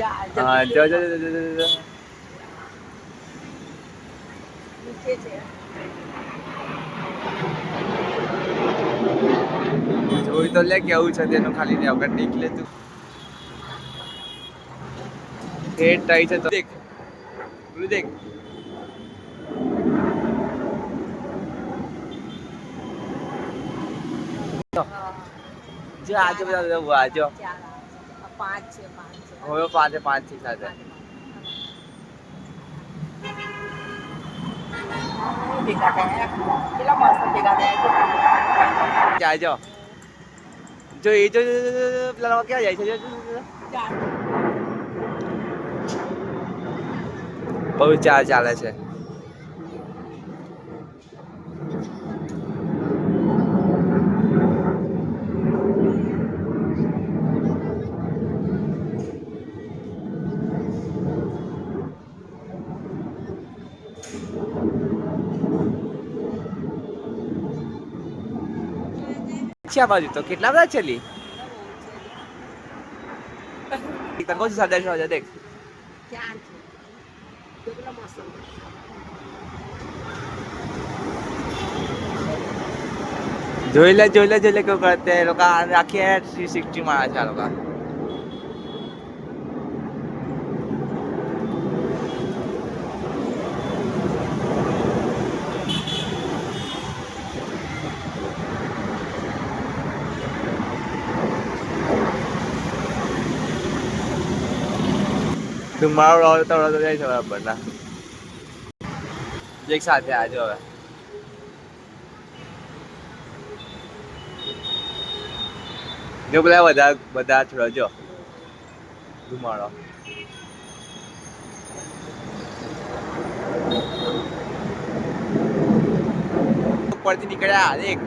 हाँ जो जो जो जो जो નીચે છે જોઈ તો લે કેવું છે તેનું ખાલી ને વગર દેખ લે તું હેડ ટ્રાઈ છે તો દેખ પેલું દેખ જો આજો બધા આજો 5 છે 5 છે હવે પાંચે પાંચ થી સાથે ભેગા થયા કેટલા મસ્ત ભેગા થયા આજો જો એ જો પેલા ક્યાં જાય છે જો બહુ ચાલ ચાલે છે क्या बाजू तो कितना बड़ा चली कौन सी सादा हो जा देख ક્યાં છે કેટલા મસ્ત જોઈ લે કેવું કરતે એ લોકો રાખીએ 360 મારા છે આ લોકો ધુમાડો તો જાય છે બરાબર ના એક સાથે આજો હવે જો પેલા બધા છોડો જો ધુમાડો ઉપરથી નીકળ્યા દેખ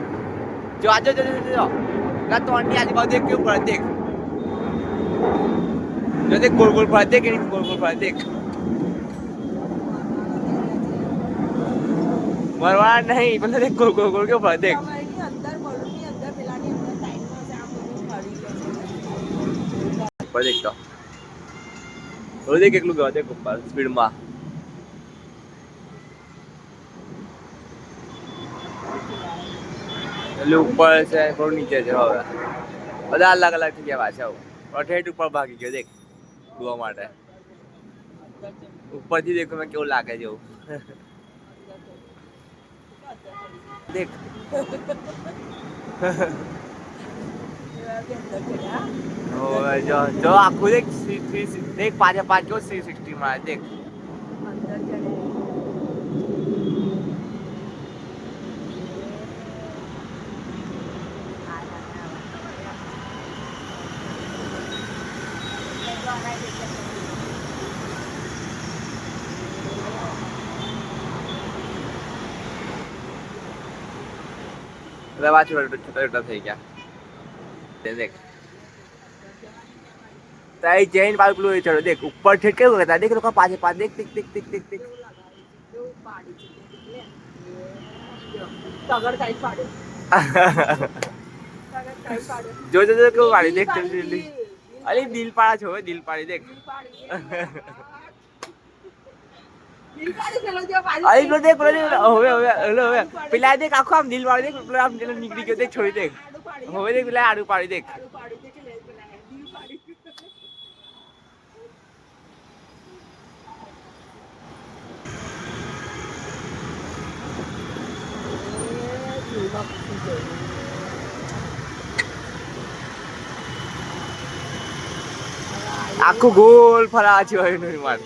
જો આજો જો ના તોડની આજુબાજુ દેખ કેવું પડે દેખ જો દેખ ગોળ ગોળ ફરે દેખ એની ગોળ ગોળ ફરે દેખ મરવા નહીં પેલા દેખ ગોળ ગોળ ગોળ કેવું ફરે દેખ અંદર બળુની અંદર પેલાની અંદર સાઈડમાં છે આ બધું કાઢી છે ઉપર દેખ તો દેખ કેટલું ગયો દેખ ઉપર સ્પીડમાં એટલે ઉપર છે થોડું નીચે છે હવે બધા અલગ અલગ થઈ ગયા પાછા ઠેઠ ઉપર ભાગી ગયો દેખ ડૂવા માટે ઉપરથી દેખો મેં કેવું લાગે છે એવું દેખ જો આખું દેખ દેખ પાંચે પાંચ કેવું 360 માં દેખ અંદર ચડે રવા છોટા થઈ ગયા દેખ તાઈ જૈન પાલ પેલું ચડો દેખ ઉપર ઠેઠ કેવું કરતા દેખ લોકો પાંચે પાંચ દેખ દેખ દેખ દેખ દેખ દેખ એવું પાડી છે તગડ કાઈ પાડે જો કેવું પાડી દેખ જલ્દી અલી દિલ પાડા છો દિલ પાડી દેખ અલી લો દેખ હવે પેલા દેખ આખો આમ દિલ પાડી દેખ પેલા આમ દિલ નીકળી ગયો દેખ છોડી દેખ હવે દેખ પેલા આડું પાડી દેખ આખું ગોલ ફરા છે એનું માર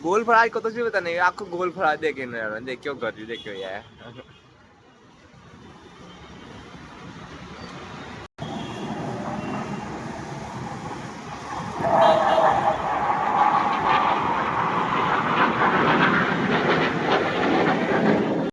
गोल फराज को तो भी पता नहीं आपको गोल फराज देखे ना देख क्यों कर रही देख क्यों यार